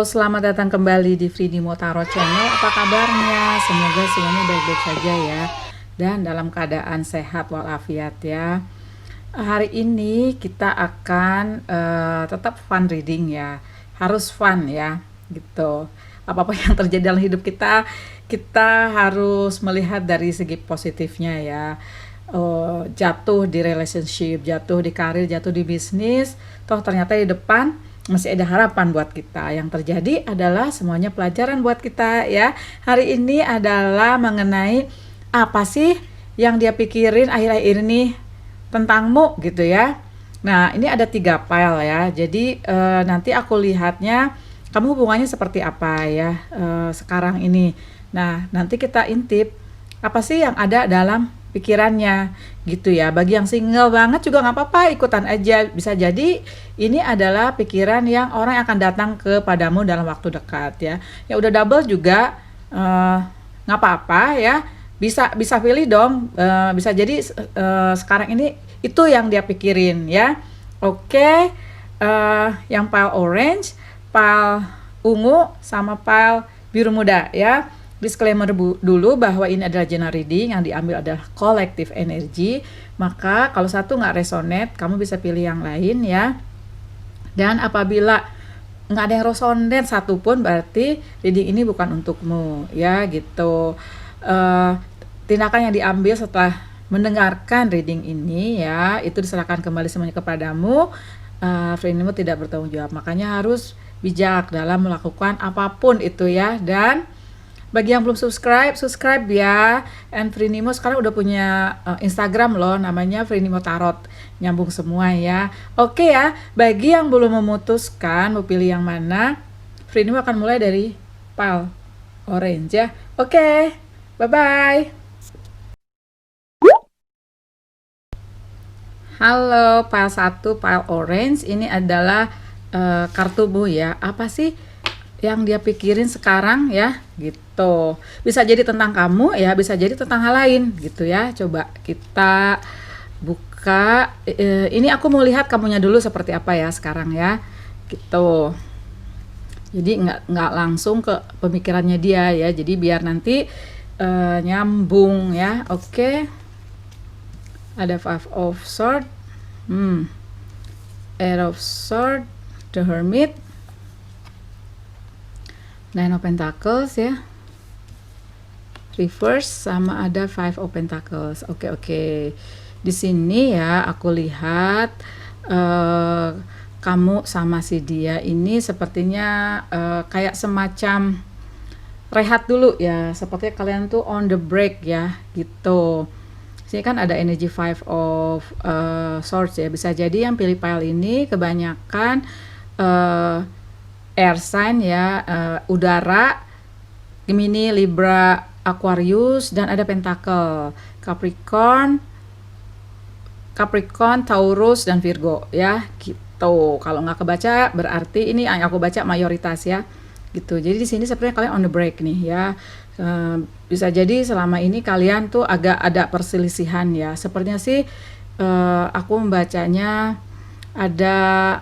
selamat datang kembali di Frinimo Tarot Channel. Apa kabarnya? Semoga semuanya baik-baik saja ya. Dan dalam keadaan sehat walafiat ya. Hari ini kita akan tetap fun reading ya. Harus fun ya, gitu. Apapun yang terjadi dalam hidup kita, kita harus melihat dari segi positifnya ya. Jatuh di relationship, jatuh di karir, jatuh di bisnis, toh ternyata di depan masih ada harapan buat kita. Yang terjadi adalah semuanya pelajaran buat kita ya. Hari ini adalah mengenai apa sih yang dia pikirin akhir-akhir ini tentangmu gitu ya. Nah, ini ada 3 file ya. Jadi nanti aku lihatnya kamu hubungannya seperti apa ya sekarang ini. Nah, nanti kita intip apa sih yang ada dalam pikirannya gitu ya. Bagi yang single banget juga nggak apa-apa, ikutan aja. Bisa jadi ini adalah pikiran yang orang yang akan datang kepadamu dalam waktu dekat ya. Ya udah double juga nggak apa-apa ya. Bisa pilih dong. Bisa jadi sekarang ini itu yang dia pikirin ya. Oke. Yang pile orange, pile ungu, sama pile biru muda ya. Disclaimer dulu bahwa ini adalah general reading, yang diambil adalah collective energy. Maka kalau satu nggak resonate, kamu bisa pilih yang lain ya. Dan apabila nggak ada yang resonate satupun, berarti reading ini bukan untukmu ya gitu. Tindakan yang diambil setelah mendengarkan reading ini ya, itu diserahkan kembali semuanya kepadamu. Frinimo tidak bertanggung jawab, makanya harus bijak dalam melakukan apapun itu ya. Dan bagi yang belum subscribe ya. And Frinimo sekarang udah punya Instagram loh, namanya Frinimo Tarot. Nyambung semua ya. Oke ya, bagi yang belum memutuskan mau pilih yang mana, Frinimo akan mulai dari pile orange ya. Oke, bye-bye. Halo, pile 1, pile orange. Ini adalah kartumu ya. Apa sih yang dia pikirin sekarang ya gitu. Bisa jadi tentang kamu ya, bisa jadi tentang hal lain gitu ya. Coba kita buka. Ini aku mau lihat kamunya dulu seperti apa ya sekarang ya gitu. Jadi nggak langsung ke pemikirannya dia ya. Jadi biar nanti nyambung ya. Oke. Ada 5 of Swords, Eight of Swords, The Hermit, Nine of Pentacles ya, reverse, sama ada Five of Pentacles. Oke. Di sini ya aku lihat kamu sama si dia ini sepertinya kayak semacam rehat dulu ya. Sepertinya kalian tuh on the break ya gitu. Sini kan ada energi Five of Swords ya. Bisa jadi yang pilih pile ini kebanyakan air sign ya, udara, Gemini, Libra, Aquarius, dan ada Pentacle, Capricorn, Taurus, dan Virgo ya gitu. Kalau nggak kebaca berarti ini yang aku baca mayoritas ya gitu. Jadi di sini sepertinya kalian on the break nih ya. Bisa jadi selama ini kalian tuh agak ada perselisihan ya. Sepertinya sih aku membacanya ada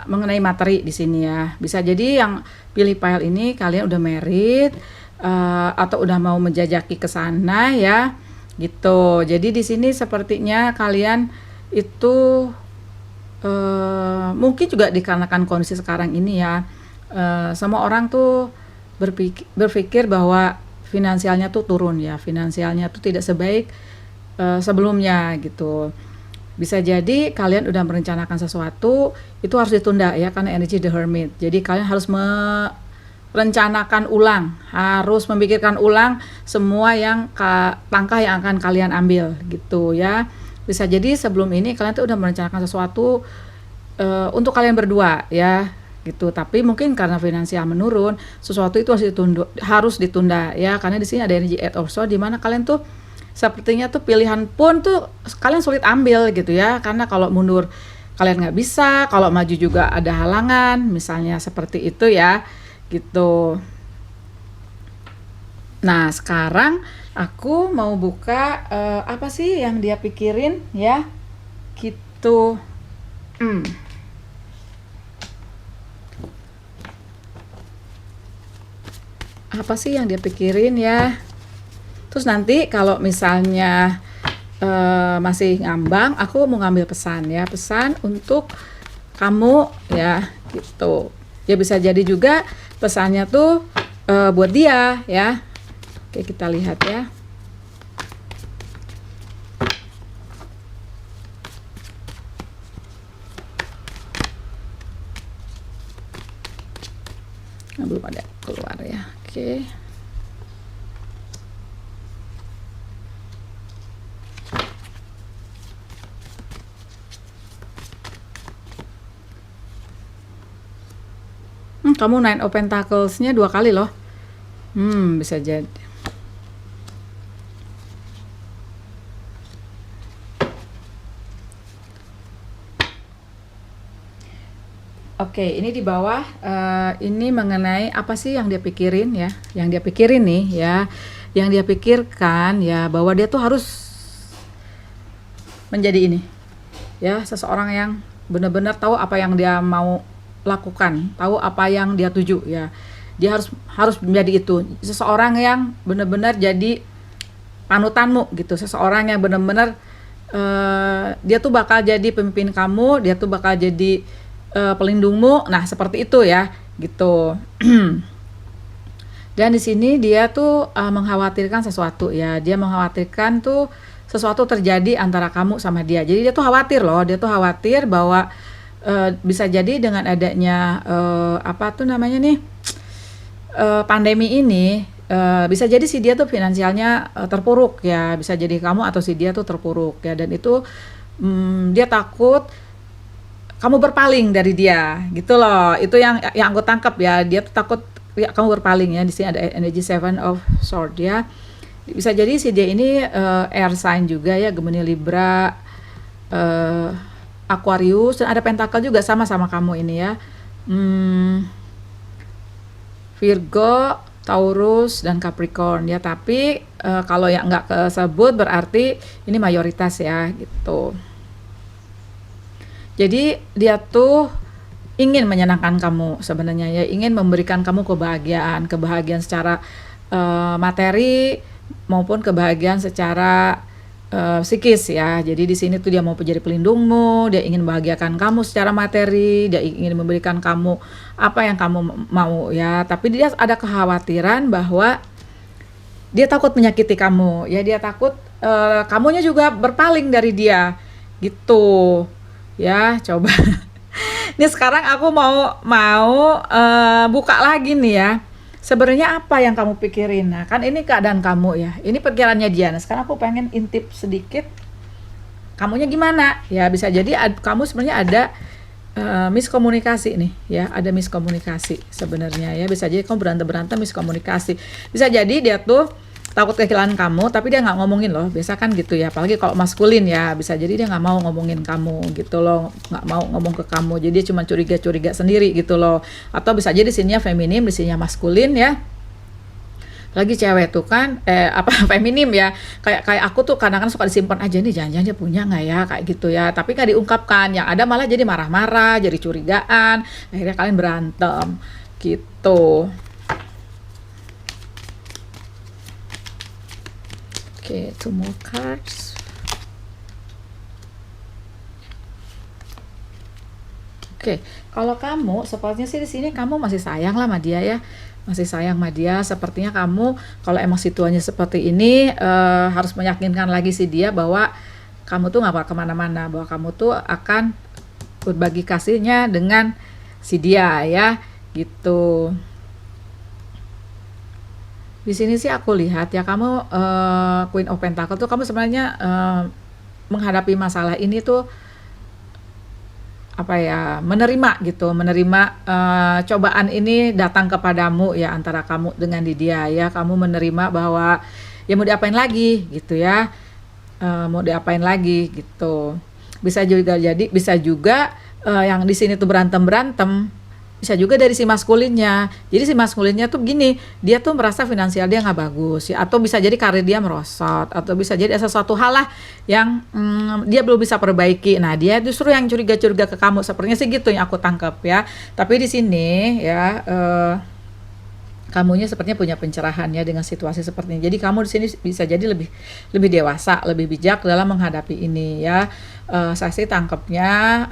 mengenai materi di sini ya. Bisa jadi yang pilih pile ini kalian udah married atau udah mau menjajaki ke sana ya gitu. Jadi di sini sepertinya kalian itu mungkin juga dikarenakan kondisi sekarang ini ya. Semua orang tuh berpikir bahwa finansialnya tuh turun ya. Finansialnya tuh tidak sebaik sebelumnya gitu. Bisa jadi kalian udah merencanakan sesuatu, itu harus ditunda ya karena energi The Hermit. Jadi kalian harus merencanakan ulang, harus memikirkan ulang semua yang langkah yang akan kalian ambil gitu ya. Bisa jadi sebelum ini kalian tuh udah merencanakan sesuatu untuk kalian berdua ya gitu. Tapi mungkin karena finansial menurun, sesuatu itu harus ditunda ya. Karena di sini ada energi Eight of Swords di mana kalian tuh sepertinya tuh pilihan pun tuh kalian sulit ambil gitu ya. Karena kalau mundur kalian nggak bisa, kalau maju juga ada halangan, misalnya seperti itu ya gitu. Nah sekarang aku mau buka apa sih yang dia pikirin ya gitu. apa sih yang dia pikirin ya. Terus nanti kalau misalnya masih ngambang, aku mau ngambil pesan ya, pesan untuk kamu ya gitu. Ya bisa jadi juga pesannya tuh buat dia ya. Oke, kita lihat ya. Nah, belum ada keluar ya. Oke. Kamu Nine of Pentacles-nya 2 kali loh. Bisa jadi. Oke, ini di bawah ini mengenai apa sih yang dia pikirin ya, yang dia pikirin nih ya, yang dia pikirkan ya, bahwa dia tuh harus menjadi ini ya, seseorang yang benar-benar tahu apa yang dia mau lakukan, tahu apa yang dia tuju ya. Dia harus menjadi itu, seseorang yang benar-benar jadi panutanmu gitu, seseorang yang benar-benar dia tuh bakal jadi pemimpin kamu, dia tuh bakal jadi pelindungmu. Nah, seperti itu ya, gitu. Dan di sini dia tuh mengkhawatirkan sesuatu ya. Dia mengkhawatirkan tuh sesuatu terjadi antara kamu sama dia. Jadi dia tuh khawatir loh, dia tuh khawatir bahwa bisa jadi dengan adanya apa tuh namanya nih, pandemi ini, bisa jadi si dia tuh finansialnya terpuruk ya, bisa jadi kamu atau si dia tuh terpuruk ya, dan itu dia takut kamu berpaling dari dia gitu loh. Itu yang aku tangkap ya, dia tuh takut ya kamu berpaling ya. Di sini ada energy Seven of Swords ya. Bisa jadi si dia ini air sign juga ya, Gemini, Libra, Aquarius, dan ada Pentacle juga sama-sama kamu ini ya. Virgo, Taurus, dan Capricorn ya. Tapi kalau yang nggak kesebut berarti ini mayoritas ya gitu. Jadi dia tuh ingin menyenangkan kamu sebenarnya ya, ingin memberikan kamu kebahagiaan secara materi maupun kebahagiaan secara psikis ya. Jadi di sini tuh dia mau menjadi pelindungmu, dia ingin membahagiakan kamu secara materi, dia ingin memberikan kamu apa yang kamu mau ya. Tapi dia ada kekhawatiran bahwa dia takut menyakiti kamu ya, dia takut kamunya juga berpaling dari dia gitu. Ya, coba. Ini sekarang aku mau buka lagi nih ya. Sebenarnya apa yang kamu pikirin? Nah, kan ini keadaan kamu ya. Ini pikirannya dia. Nah, sekarang aku pengen intip sedikit. Kamunya gimana? Ya, bisa jadi kamu sebenarnya ada miskomunikasi nih ya. Ada miskomunikasi sebenarnya ya. Bisa jadi kamu berantem miskomunikasi. Bisa jadi dia tuh takut kehilangan kamu, tapi dia nggak ngomongin loh. Biasa kan gitu ya, apalagi kalau maskulin ya, bisa jadi dia nggak mau ngomongin kamu gitu loh, nggak mau ngomong ke kamu, jadi dia cuma curiga sendiri gitu loh. Atau bisa jadi di sininya feminim, di sininya maskulin ya. Lagi cewek tuh kan feminim ya, kayak aku tuh kadang-kadang suka disimpan aja nih, jangan-jangan dia punya nggak ya, kayak gitu ya, tapi nggak diungkapkan. Yang ada malah jadi marah-marah, jadi curigaan, akhirnya kalian berantem gitu. Oke, 2 more cards. Oke, kalau kamu sepertinya sih di sini kamu masih sayang lah sama dia ya, masih sayang sama dia. Sepertinya kamu kalau emang situasinya seperti ini harus meyakinkan lagi si dia bahwa kamu tuh nggak bakal kemana-mana, bahwa kamu tuh akan berbagi kasihnya dengan si dia ya, gitu. Di sini sih aku lihat ya, kamu Queen of Pentacle tuh kamu sebenarnya menghadapi masalah ini tuh apa ya, menerima gitu, menerima cobaan ini datang kepadamu ya, antara kamu dengan dia ya. Kamu menerima bahwa ya mau diapain lagi gitu ya, mau diapain lagi gitu. Bisa juga yang di sini tuh berantem bisa juga dari si maskulinnya. Jadi si maskulinnya tuh gini, dia tuh merasa finansial dia nggak bagus ya, atau bisa jadi karir dia merosot, atau bisa jadi sesuatu hal lah yang dia belum bisa perbaiki. Nah, dia justru yang curiga ke kamu, sepertinya sih gitu yang aku tangkap ya. Tapi di sini ya kamunya sepertinya punya pencerahan ya dengan situasi seperti ini. Jadi kamu di sini bisa jadi lebih lebih dewasa, lebih bijak dalam menghadapi ini ya. Saya sih tangkapnya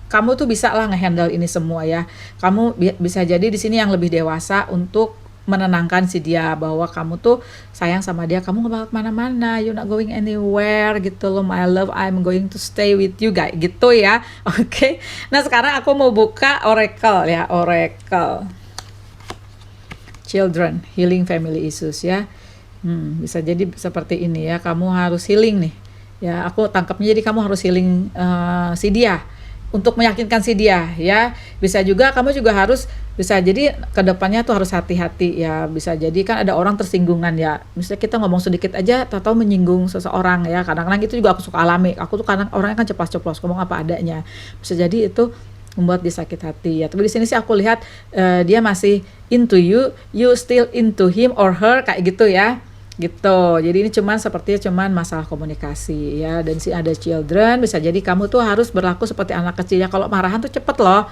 kamu tuh bisa lah ngehandle ini semua ya. Kamu bisa jadi di sini yang lebih dewasa untuk menenangkan si dia bahwa kamu tuh sayang sama dia, kamu nggak bakal kemana-mana, you're not going anywhere gitu loh, my love, I'm going to stay with you guys gitu ya. Oke. Nah sekarang aku mau buka oracle ya, oracle children healing family issues ya. Bisa jadi seperti ini ya, kamu harus healing nih ya, aku tangkapnya jadi kamu harus healing si dia untuk meyakinkan si dia ya. Bisa juga kamu juga harus, bisa jadi kedepannya tuh harus hati-hati ya. Bisa jadi kan ada orang tersinggungan ya, misalnya kita ngomong sedikit aja atau menyinggung seseorang ya, kadang-kadang itu juga aku suka alami. Aku tuh kadang orangnya kan ceplos-ceplos ngomong apa adanya, bisa jadi itu membuat dia sakit hati ya. Tapi di sini sih aku lihat dia masih into you, you still into him or her kayak gitu ya. Gitu. Jadi ini sepertinya masalah komunikasi ya. Dan si ada children, bisa jadi kamu tuh harus berlaku seperti anak kecil ya. Kalau marahan tuh cepet loh,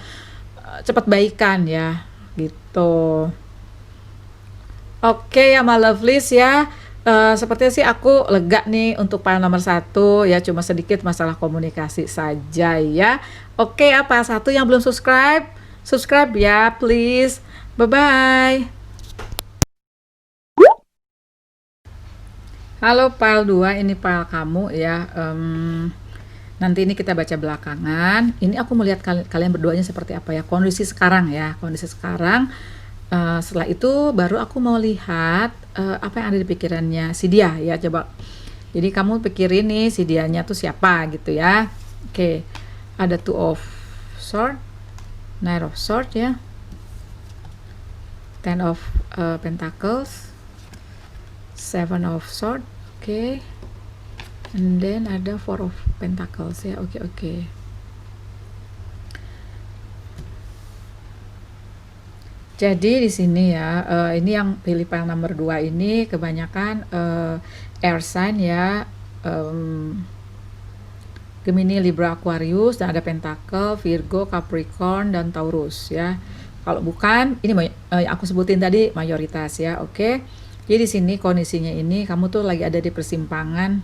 cepet baikan ya. Gitu. Oke ya my lovelies ya. Sepertinya sih aku lega nih untuk file nomor 1 ya, cuma sedikit masalah komunikasi saja ya. Oke ya, file 1 yang belum subscribe, subscribe ya please. Bye bye. Halo file 2, ini file kamu ya. Nanti ini kita baca belakangan. Ini aku melihat kalian berduanya seperti apa ya, kondisi sekarang ya, kondisi sekarang. Setelah itu baru aku mau lihat apa yang ada di pikirannya si dia ya, coba. Jadi kamu pikirin nih si dianya tuh siapa gitu ya. Oke, ada Two of Swords, Knight of Swords ya, Ten of Pentacles, Seven of Swords, oke. And then ada Four of Pentacles ya, oke. Jadi di sini ya, ini yang pilih file nomor 2 ini kebanyakan air sign ya, Gemini, Libra, Aquarius, dan ada Pentacle, Virgo, Capricorn, dan Taurus ya. Kalau bukan, ini aku sebutin tadi mayoritas ya, oke. Jadi di sini kondisinya ini kamu tuh lagi ada di persimpangan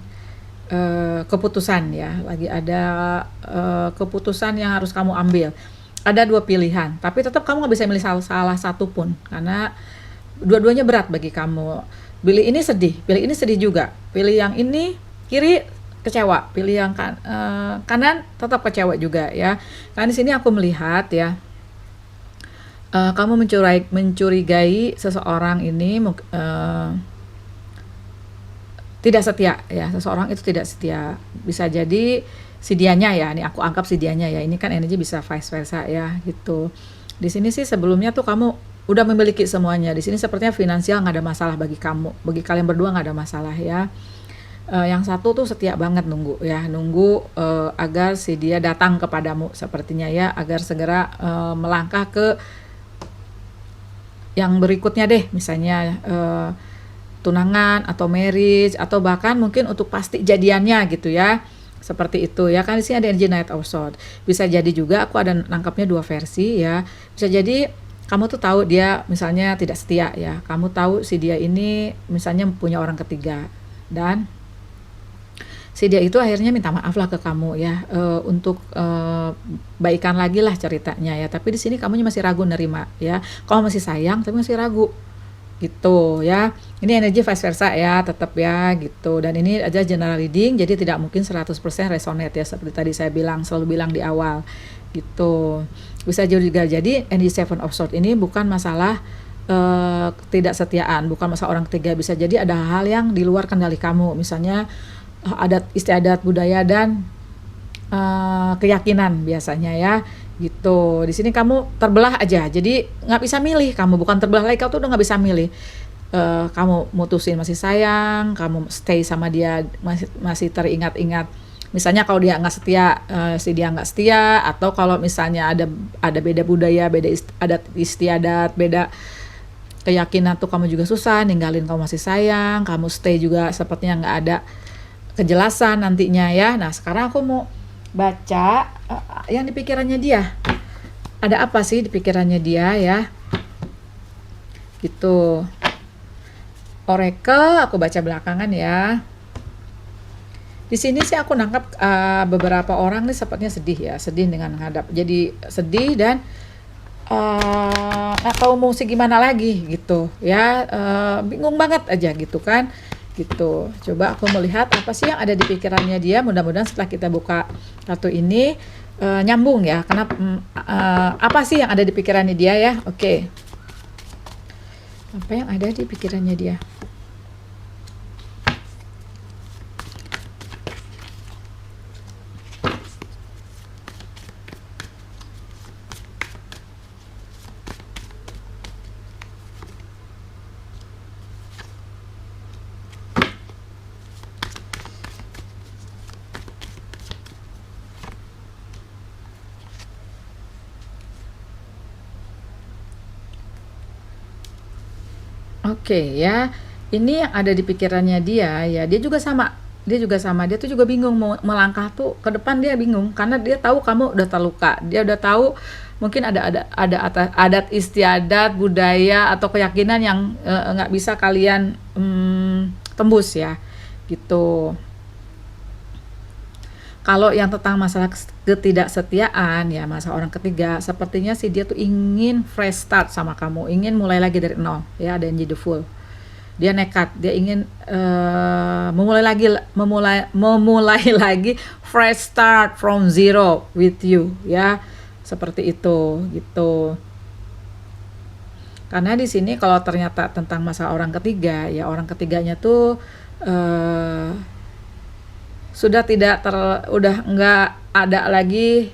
keputusan ya, lagi ada keputusan yang harus kamu ambil. Ada 2 pilihan, tapi tetap kamu nggak bisa milih salah satu pun, karena dua-duanya berat bagi kamu. Pilih ini sedih, pilih ini sedih juga. Pilih yang ini kiri kecewa, pilih yang kanan tetap kecewa juga ya. Karena di sini aku melihat ya, kamu mencurigai seseorang ini tidak setia ya, seseorang itu tidak setia. Bisa jadi si dianya ya, ini aku anggap si dianya ya, ini kan energi bisa vice versa ya gitu. Di sini sih sebelumnya tuh kamu udah memiliki semuanya. Di sini sepertinya finansial nggak ada masalah bagi kamu, bagi kalian berdua nggak ada masalah ya. Yang satu tuh setia banget nunggu ya, nunggu agar si dia datang kepadamu sepertinya ya, agar segera melangkah ke yang berikutnya deh, misalnya tunangan atau marriage, atau bahkan mungkin untuk pasti jadiannya gitu ya. Seperti itu ya, kan di sini ada energi Knight of Swords. Bisa jadi juga aku ada nangkapnya 2 versi ya. Bisa jadi kamu tuh tahu dia misalnya tidak setia ya. Kamu tahu si dia ini misalnya punya orang ketiga, dan si dia itu akhirnya minta maaf lah ke kamu ya, untuk baikan lagi lah ceritanya ya. Tapi di sini kamunya masih ragu nerima ya. Kamu masih sayang tapi masih ragu gitu ya. Ini energi vice versa ya, tetap ya gitu. Dan ini aja general reading, jadi tidak mungkin 100% resonate ya, seperti tadi saya selalu bilang di awal gitu. Bisa juga jadi energi Seven of Swords ini bukan masalah tidak setiaan, bukan masalah orang ketiga. Bisa jadi ada hal yang di luar kendali kamu, misalnya adat istiadat, budaya, dan keyakinan biasanya ya gitu. Di sini kamu terbelah aja, jadi nggak bisa milih. Kamu bukan terbelah lagi, kamu tuh udah nggak bisa milih. Kamu mutusin masih sayang, kamu stay sama dia masih teringat-ingat. Misalnya kalau dia nggak setia, si dia nggak setia, atau kalau misalnya ada beda budaya, beda adat istiadat, beda keyakinan tuh kamu juga susah ninggalin. Kamu masih sayang, kamu stay juga sepertinya nggak ada kejelasan nantinya ya. Nah sekarang aku mau baca yang di pikirannya dia. Ada apa sih di pikirannya dia ya? gitu. Oracle aku baca belakangan ya. Di sini sih aku nangkap beberapa orang nih sepertinya sedih ya, sedih dengan menghadap. Jadi sedih dan nggak tahu mau gimana lagi gitu ya, bingung banget aja gitu kan, gitu. Coba aku melihat apa sih yang ada di pikirannya dia. Mudah-mudahan setelah kita buka kartu ini nyambung ya. Kenapa? Apa sih yang ada di pikirannya dia ya? Oke. Apa yang ada di pikirannya dia? Oke ya, ini yang ada di pikirannya dia ya, dia tuh juga bingung mau melangkah tuh ke depan, dia bingung karena dia tahu kamu udah terluka, dia udah tahu mungkin adat istiadat budaya atau keyakinan yang nggak bisa kalian tembus ya, gitu. Kalau yang tentang masalah ketidaksetiaan ya, masalah orang ketiga, sepertinya sih dia tuh ingin fresh start sama kamu, ingin mulai lagi dari nol ya, ada yang jadi full. Dia nekat, dia ingin memulai lagi, fresh start from zero with you ya, seperti itu gitu. Karena di sini kalau ternyata tentang masalah orang ketiga ya, orang ketiganya tuh sudah udah nggak ada lagi.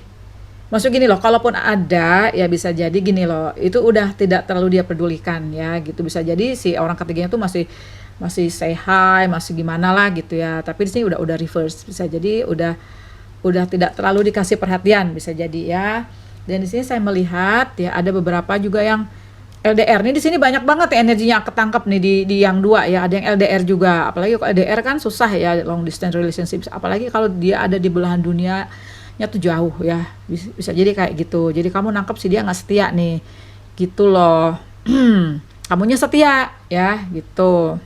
Maksud gini loh, kalaupun ada ya bisa jadi gini loh, itu udah tidak terlalu dia pedulikan ya gitu. Bisa jadi si orang ketiganya tuh masih masih say hi, masih gimana lah gitu ya. Tapi di sini udah reverse, bisa jadi udah tidak terlalu dikasih perhatian, bisa jadi ya. Dan di sini saya melihat ya ada beberapa juga yang LDR nih, di sini banyak banget ya energinya ketangkep nih di yang dua ya, ada yang LDR juga. Apalagi kalau LDR kan susah ya, long distance relationship, apalagi kalau dia ada di belahan dunianya tuh jauh ya, bisa jadi kayak gitu. Jadi kamu nangkep sih dia nggak setia nih gitu loh. Kamunya setia ya gitu.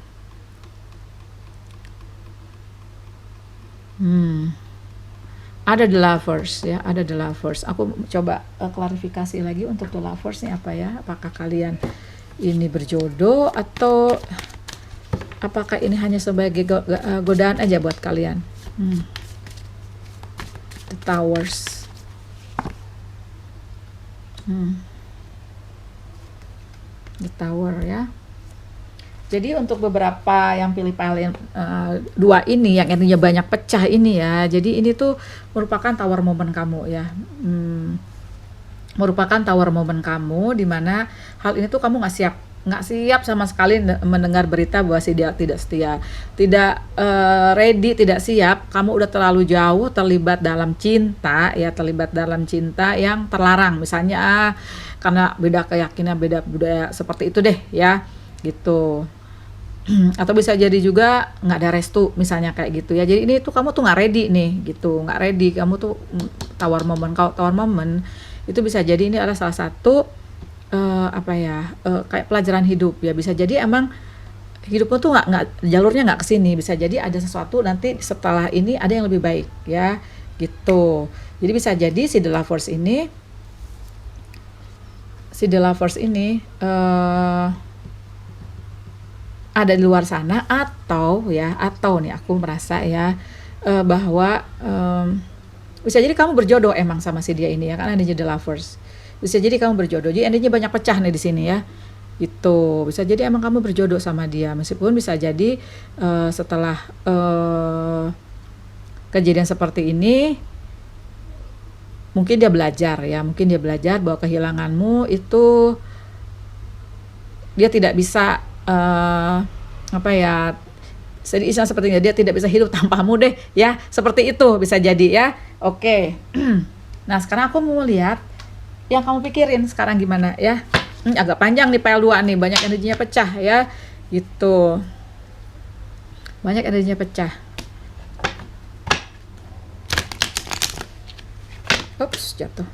Ada the lovers ya, ada the lovers. Aku coba klarifikasi lagi untuk the lovers nih apa ya, apakah kalian ini berjodoh atau apakah ini hanya sebagai godaan aja buat kalian. The towers. The tower ya. Jadi untuk beberapa yang pilih kalian dua ini yang intinya banyak pecah ini ya. Jadi ini tuh merupakan tower momen kamu ya. Merupakan tower momen kamu di mana hal ini tuh kamu nggak siap sama sekali mendengar berita bahwa si dia tidak setia, tidak ready, tidak siap. Kamu udah terlalu jauh terlibat dalam cinta ya, terlibat dalam cinta yang terlarang misalnya karena beda keyakinan, beda budaya, seperti itu deh ya gitu. Atau bisa jadi juga nggak ada restu misalnya kayak gitu ya. Jadi ini tuh kamu tuh nggak ready nih gitu, nggak ready kamu tuh. Tawar momen itu bisa jadi ini adalah salah satu kayak pelajaran hidup ya. Bisa jadi emang hidupmu tuh nggak jalurnya nggak kesini, bisa jadi ada sesuatu nanti setelah ini ada yang lebih baik ya gitu. Jadi bisa jadi si the lovers ini ada di luar sana, atau nih aku merasa ya bahwa bisa jadi kamu berjodoh emang sama si dia ini ya, karena dia the lovers. Bisa jadi kamu berjodoh, jadi endingnya banyak pecah nih di sini ya gitu. Bisa jadi emang kamu berjodoh sama dia, meskipun bisa jadi setelah kejadian seperti ini mungkin dia belajar bahwa kehilanganmu itu dia tidak bisa istilah sepertinya dia tidak bisa hidup tanpamu deh ya, seperti itu bisa jadi ya. Oke. Nah sekarang aku mau lihat yang kamu pikirin sekarang gimana ya. Agak panjang nih pile 2 nih, banyak energinya pecah ya gitu, banyak energinya pecah. Ups, jatuh.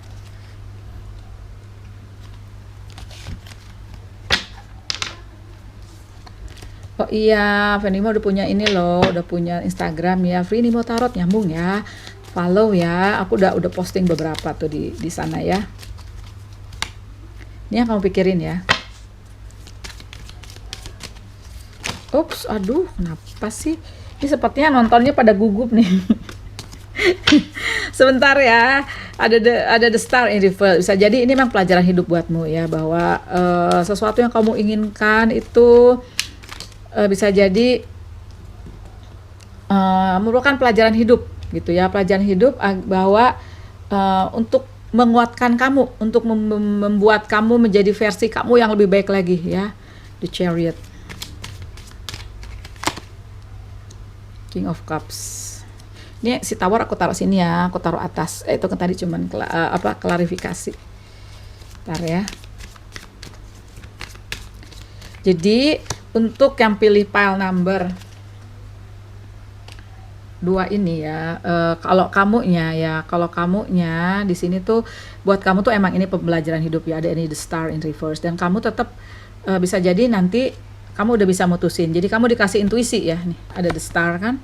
Oh iya, Venimo udah punya ini loh, udah punya Instagram ya, Free Nimo Tarot, nyambung ya. Follow ya, aku udah posting beberapa tuh di sana ya. Ini yang kamu pikirin ya. Ups, aduh, kenapa sih? Ini sepertinya nontonnya pada gugup nih. Sebentar ya, ada the star in reverse. Bisa jadi ini memang pelajaran hidup buatmu ya, bahwa sesuatu yang kamu inginkan itu bisa jadi merupakan pelajaran hidup gitu ya, pelajaran hidup bahwa untuk menguatkan kamu, untuk membuat kamu menjadi versi kamu yang lebih baik lagi ya. The Chariot, King of Cups. Ini si Tower aku taruh sini ya, aku taruh atas. Itu kan tadi cuman klarifikasi. Bentar ya. Jadi untuk yang pilih pile number 2 ini ya, kalau kamunya di sini tuh buat kamu tuh emang ini pembelajaran hidup ya, ada ini the star in reverse, dan kamu tetap bisa jadi nanti kamu udah bisa mutusin. Jadi kamu dikasih intuisi ya, nih ada the star kan.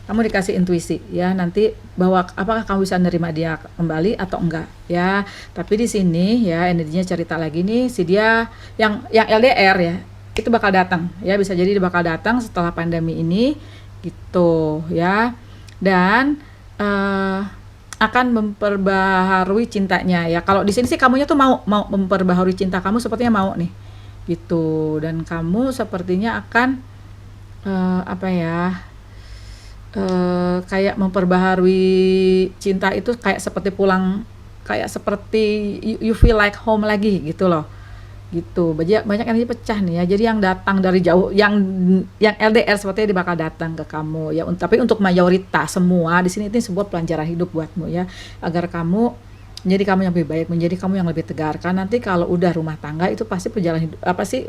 Kamu dikasih intuisi ya nanti bahwa apakah kamu bisa nerima dia kembali atau enggak ya. Tapi di sini ya energinya cerita lagi nih, si dia yang LDR ya itu bakal datang ya, bisa jadi dia bakal datang setelah pandemi ini gitu ya, dan akan memperbaharui cintanya ya. Kalau di sini sih kamunya tuh mau memperbaharui cinta kamu, sepertinya mau nih gitu, dan kamu sepertinya akan apa ya, kayak memperbaharui cinta itu kayak seperti pulang, kayak seperti you feel like home lagi gitu loh, gitu. Banyak energi pecah nih ya, jadi yang datang dari jauh, yang LDR sepertinya dia bakal datang ke kamu ya. Tapi untuk mayoritas semua di sini ini sebuah pelajaran hidup buatmu ya, agar kamu menjadi kamu yang lebih baik, menjadi kamu yang lebih tegar. Karena nanti kalau udah rumah tangga itu pasti perjalanan hidup apa sih,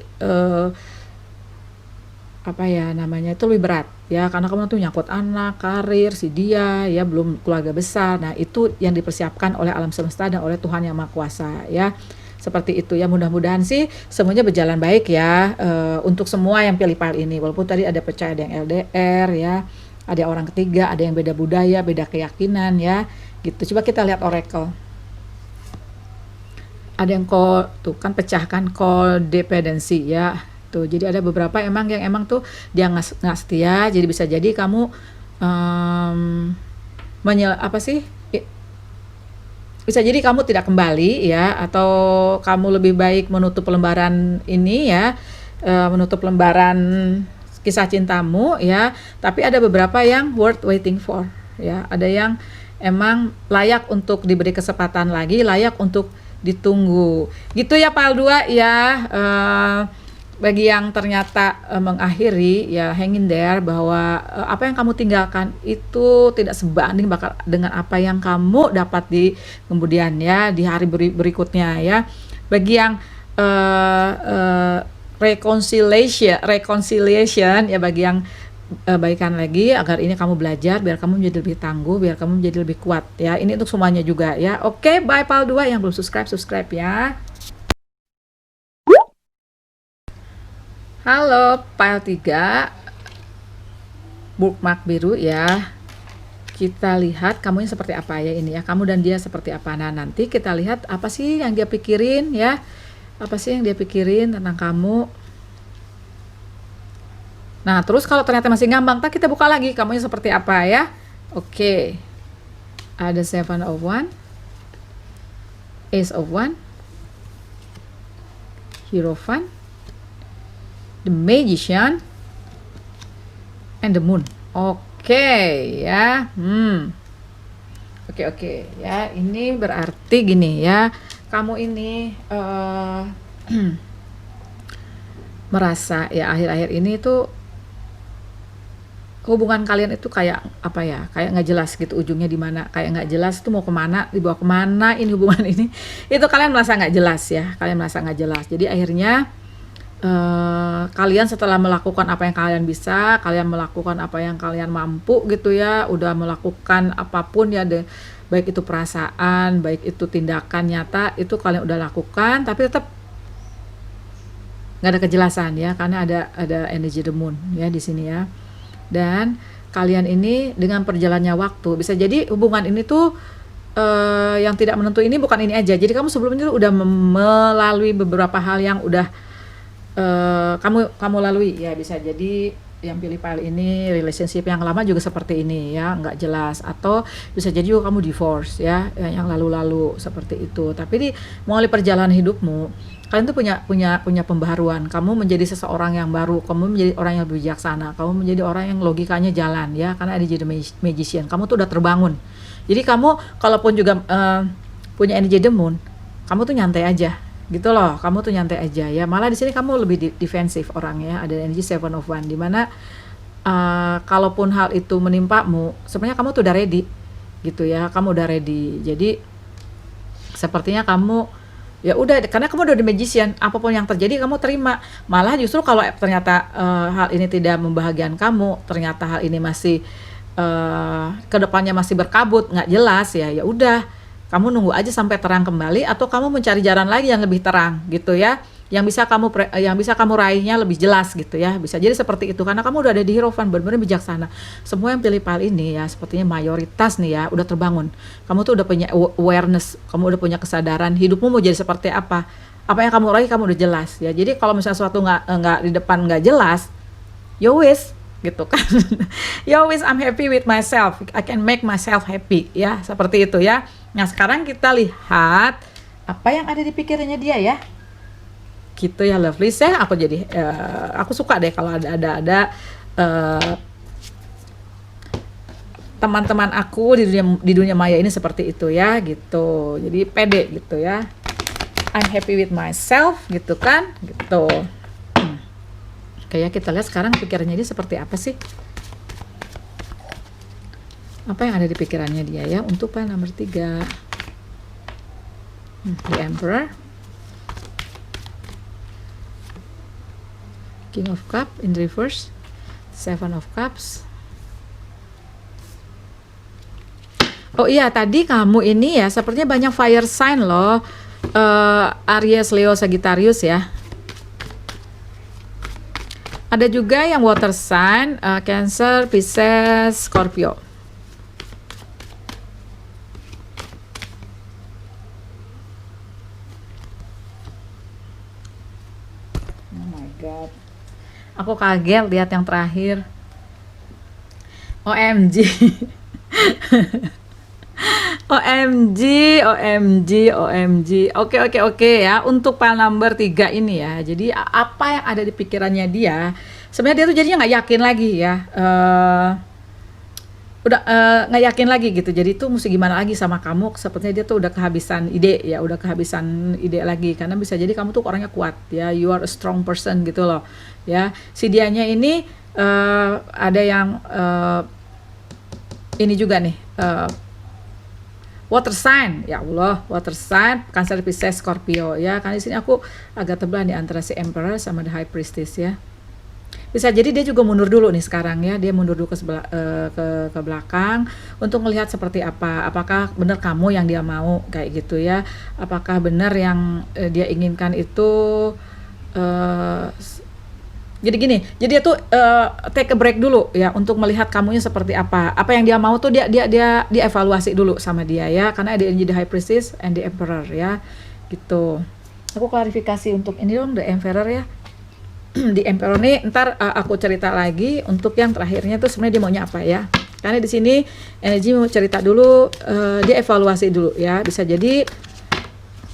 apa ya namanya, itu lebih berat ya, karena kamu tuh nyangkut anak, karir, si dia ya, belum keluarga besar. Nah itu yang dipersiapkan oleh alam semesta dan oleh Tuhan yang Maha Kuasa ya, seperti itu ya. Mudah-mudahan sih semuanya berjalan baik ya, untuk semua yang pilih pile ini, walaupun tadi ada percaya, ada yang LDR ya, ada orang ketiga, ada yang beda budaya, beda keyakinan ya gitu. Coba kita lihat oracle, ada yang tuh kan pecahkan codependency ya tuh. Jadi ada beberapa emang yang emang tuh dia nggak setia, jadi bisa jadi kamu apa sih, bisa jadi kamu tidak kembali ya, atau kamu lebih baik menutup lembaran ini ya, menutup lembaran kisah cintamu ya. Tapi ada beberapa yang worth waiting for ya, ada yang emang layak untuk diberi kesempatan lagi, layak untuk ditunggu gitu ya. Pal 2 ya, bagi yang ternyata mengakhiri ya, hang in there, bahwa apa yang kamu tinggalkan itu tidak sebanding bakal dengan apa yang kamu dapat di kemudian ya, di hari berikutnya ya. Bagi yang reconciliation ya, bagi yang baikan lagi, agar ini kamu belajar biar kamu menjadi lebih tangguh, biar kamu menjadi lebih kuat ya. Ini untuk semuanya juga ya. Oke, bye Pal 2, yang belum subscribe ya. Halo pile 3, bookmark biru ya. Kita lihat kamunya seperti apa ya ini ya, kamu dan dia seperti apa. Nah nanti kita lihat apa sih yang dia pikirin ya, apa sih yang dia pikirin tentang kamu. Nah terus kalau ternyata masih ngambang, kita buka lagi kamunya seperti apa ya. Oke, ada 7 of Wands, Ace of Wands, Hierophant, the Magician, and the Moon. Oke ya, oke ya. Ini berarti gini ya, kamu ini merasa ya akhir-akhir ini tuh hubungan kalian itu kayak apa ya, kayak nggak jelas gitu ujungnya di mana, kayak nggak jelas tuh mau kemana, dibawa kemana ini hubungan ini. Itu kalian merasa nggak jelas ya, kalian merasa nggak jelas. Jadi akhirnya kalian setelah melakukan apa yang kalian bisa, kalian melakukan apa yang kalian mampu gitu ya, udah melakukan apapun ya, baik itu perasaan, baik itu tindakan nyata, itu kalian udah lakukan, tapi tetap nggak ada kejelasan ya, karena ada energi the moon ya di sini ya. Dan kalian ini dengan perjalannya waktu bisa jadi hubungan ini tuh yang tidak menentu ini bukan ini aja. Jadi kamu sebelumnya tuh udah melalui beberapa hal yang udah kamu lalui ya. Bisa jadi yang pilih file ini relationship yang lama juga seperti ini ya, nggak jelas, atau bisa jadi juga kamu divorce ya, yang lalu-lalu seperti itu. Tapi di mulai perjalanan hidupmu, kalian tuh punya pembaharuan. Kamu menjadi seseorang yang baru, kamu menjadi orang yang bijaksana, kamu menjadi orang yang logikanya jalan ya, karena ada jadi magician. Kamu tuh udah terbangun. Jadi kamu kalaupun juga punya energi the moon, kamu tuh nyantai aja gitu loh, kamu tuh nyantai aja ya. Malah di sini kamu lebih defensif orangnya, ada energi Seven of Wands, dimana kalaupun hal itu menimpamu, sebenarnya kamu tuh udah ready gitu ya, kamu udah ready. Jadi sepertinya kamu ya udah, karena kamu udah di magician, apapun yang terjadi kamu terima. Malah justru kalau ternyata hal ini tidak membahagiakan kamu, ternyata hal ini masih kedepannya masih berkabut, nggak jelas ya, ya udah kamu nunggu aja sampai terang kembali, atau kamu mencari jalan lagi yang lebih terang gitu ya, yang bisa kamu raihnya lebih jelas gitu ya. Bisa jadi seperti itu, karena kamu udah ada di Hierophant, benar-benar bijaksana. Semua yang pilih file ini ya, sepertinya mayoritas nih ya udah terbangun. Kamu tuh udah punya awareness, kamu udah punya kesadaran hidupmu mau jadi seperti apa yang kamu raih, kamu udah jelas ya. Jadi kalau misalnya sesuatu nggak di depan nggak jelas, ya wis gitu kan. Ya wis, I'm happy with myself, I can make myself happy ya, seperti itu ya. Nah sekarang kita lihat apa yang ada di pikirannya dia ya, gitu ya lovely. Aku jadi aku suka deh kalau ada teman-teman aku di dunia maya ini seperti itu ya, gitu. Jadi pede gitu ya, I'm happy with myself gitu kan, gitu. Kayak kita lihat sekarang pikirannya dia seperti apa sih, apa yang ada di pikirannya dia ya untuk file nomor 3. The Emperor, King of Cups in reverse, Seven of Cups. Oh iya, tadi kamu ini ya sepertinya banyak fire sign loh, Aries, Leo, Sagittarius ya. Ada juga yang water sign, Cancer, Pisces, Scorpio. Oh my god, aku kaget lihat yang terakhir. OMG. OMG, OMG, OMG. Oke ya, untuk file number 3 ini ya. Jadi apa yang ada di pikirannya dia, sebenarnya dia tuh jadinya nggak yakin lagi ya. Udah nggak yakin lagi gitu. Jadi tuh mesti gimana lagi sama kamu, sepertinya dia tuh udah kehabisan ide ya, udah kehabisan ide lagi. Karena bisa jadi kamu tuh orangnya kuat ya, you are a strong person gitu loh ya. Si dianya ini ada yang ini juga nih, water sign, ya Allah, water sign, Cancer, Pisces, Scorpio ya. Karena di sini aku agak tebal nih antara si Emperor sama the High Priestess ya. Bisa jadi dia juga mundur dulu nih sekarang ya, dia mundur dulu ke belakang untuk melihat seperti apa, apakah benar kamu yang dia mau kayak gitu ya, apakah benar yang dia inginkan itu. Jadi gini, jadi dia tuh take a break dulu ya untuk melihat kamunya seperti apa yang dia mau tuh dia evaluasi dulu sama dia ya, karena ada yang jadi High Priestess and the Emperor ya, gitu. Aku klarifikasi untuk ini dong, the Emperor ya. Di Emperor nih ntar aku cerita lagi untuk yang terakhirnya tuh sebenarnya dia maunya apa ya, karena di sini energi mau cerita dulu, dia evaluasi dulu ya. Bisa jadi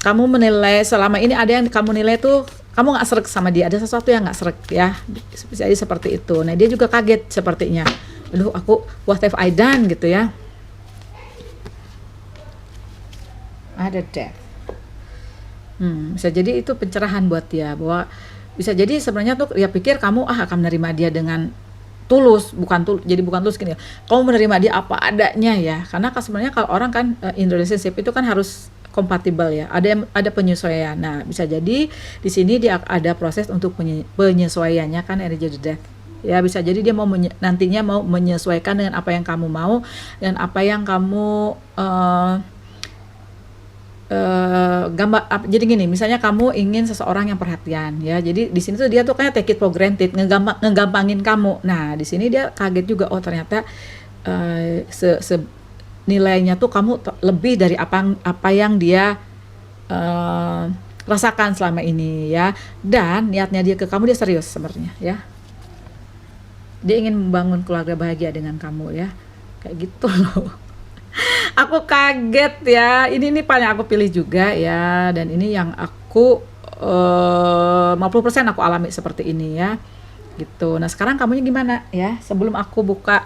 kamu menilai selama ini ada yang kamu nilai tuh kamu nggak srek sama dia, ada sesuatu yang nggak srek ya, bisa jadi seperti itu. Nah dia juga kaget sepertinya, aduh aku what have I done gitu ya. Ada death. Bisa jadi itu pencerahan buat dia, bahwa bisa jadi sebenarnya tuh dia pikir kamu akan menerima dia dengan tulus, bukan tulus gini ya. Kamu menerima dia apa adanya ya, karena sebenarnya kalau orang kan in relationship itu kan harus kompatibel ya, ada penyesuaian. Nah bisa jadi di sini dia ada proses untuk penyesuaiannya kan, energi the death ya. Bisa jadi dia mau nantinya mau menyesuaikan dengan apa yang kamu mau dan apa yang kamu jadi gini, misalnya kamu ingin seseorang yang perhatian ya, jadi di sini tuh dia tuh kayak take it for granted, ngegampangin kamu. Nah di sini dia kaget juga, oh ternyata nilainya tuh kamu lebih dari apa yang dia uh, rasakan selama ini ya. Dan niatnya dia ke kamu, dia serius sebenarnya ya, dia ingin membangun keluarga bahagia dengan kamu ya, kayak gitu loh. Aku kaget ya, ini paling aku pilih juga ya, dan ini yang aku 50% aku alami seperti ini ya, gitu. Nah sekarang kamunya gimana ya, sebelum aku buka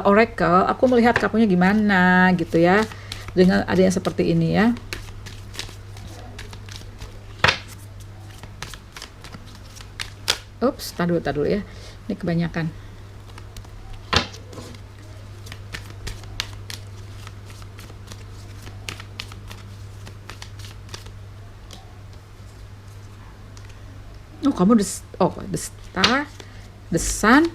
oracle, aku melihat kamunya gimana gitu ya, dengan adanya seperti ini ya. Ups, tar dulu ya, ini kebanyakan. Oh kamu the star, the sun.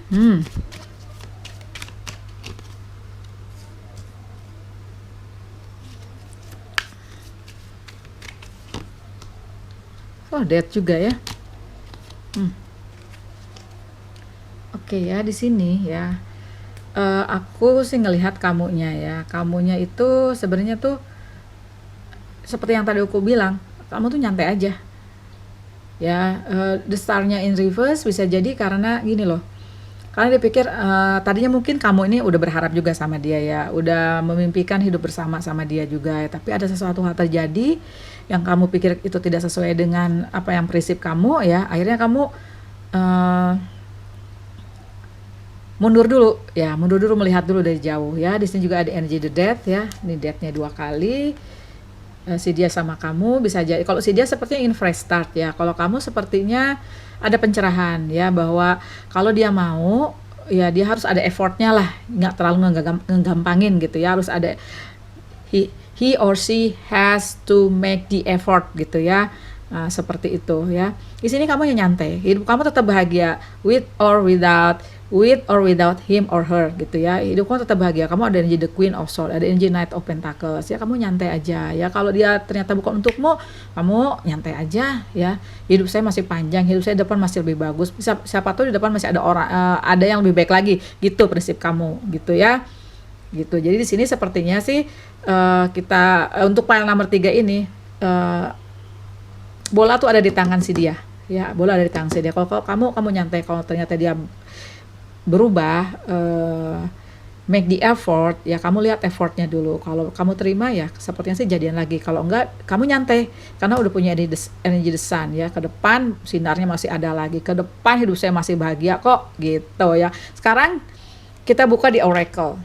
Oh death juga ya. Oke ya, di sini ya. Aku sih ngelihat kamunya ya. Kamunya itu sebenarnya tuh seperti yang tadi aku bilang, kamu tuh nyantai aja. Ya, the star-nya in reverse bisa jadi karena gini loh. Karena dia pikir tadinya mungkin kamu ini udah berharap juga sama dia ya, udah memimpikan hidup bersama sama dia juga ya. Tapi ada sesuatu hal terjadi yang kamu pikir itu tidak sesuai dengan apa yang prinsip kamu ya. Akhirnya kamu mundur dulu melihat dulu dari jauh ya. Di sini juga ada energi the death ya. Ini death-nya 2 kali. Si dia sama kamu bisa jadi, kalau si dia sepertinya ingin fresh start ya, kalau kamu sepertinya ada pencerahan ya, bahwa kalau dia mau ya dia harus ada effortnya lah, nggak terlalu ngegampangin gitu ya, harus ada he or she has to make the effort gitu ya. Seperti itu ya. Di sini kamu yang nyantai, hidup kamu tetap bahagia with or without him or her gitu ya. Hidup kamu tetap bahagia. Kamu ada energi the Queen of Swords, ada energi Knight of Pentacles ya. Kamu nyantai aja ya. Kalau dia ternyata bukan untukmu, kamu nyantai aja ya. Hidup saya masih panjang, hidup saya depan masih lebih bagus. Siapa tahu di depan masih ada orang, ada yang lebih baik lagi. Gitu prinsip kamu gitu ya. Gitu. Jadi di sini sepertinya sih kita untuk pile nomor 3 ini bola tuh ada di tangan si dia ya, bola ada di tangan si dia. Kalau kamu nyantai, kalau ternyata dia berubah, make the effort ya, kamu lihat effortnya dulu. Kalau kamu terima ya sepertinya sih jadian lagi, kalau enggak kamu nyantai karena udah punya energi the sun ya. Ke depan sinarnya masih ada lagi, ke depan hidup saya masih bahagia kok gitu ya. Sekarang kita buka di oracle.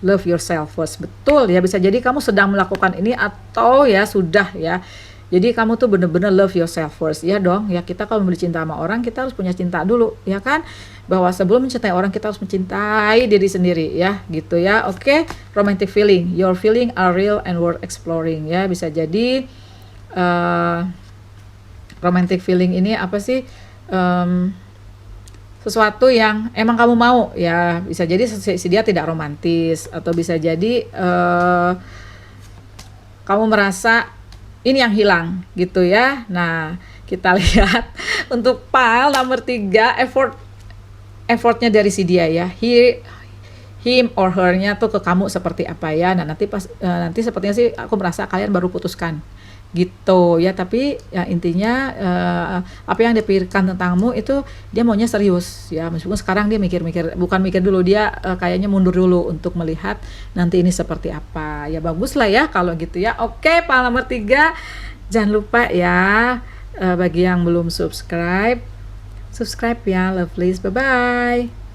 Love yourself first, betul ya, bisa jadi kamu sedang melakukan ini atau ya sudah ya. Jadi kamu tuh bener-bener love yourself first ya dong ya. Kita kalau memberi cinta sama orang, kita harus punya cinta dulu ya kan, bahwa sebelum mencintai orang kita harus mencintai diri sendiri ya gitu ya. Oke. Romantic feeling, your feeling are real and worth exploring ya. Bisa jadi romantic feeling ini apa sih, sesuatu yang emang kamu mau ya. Bisa jadi si dia tidak romantis, atau bisa jadi kamu merasa ini yang hilang gitu ya. Nah kita lihat untuk pile nomor 3, effortnya dari si dia ya, him or her-nya tuh ke kamu seperti apa ya. Nah nanti sepertinya sih aku merasa kalian baru putuskan gitu ya, tapi ya intinya apa yang dia pikirkan tentangmu itu dia maunya serius ya. Meskipun sekarang dia bukan mikir dulu, dia kayaknya mundur dulu untuk melihat nanti ini seperti apa ya. Bagus lah ya kalau gitu ya. Oke, pile nomor 3, jangan lupa ya, bagi yang belum subscribe ya, lovelies, bye bye.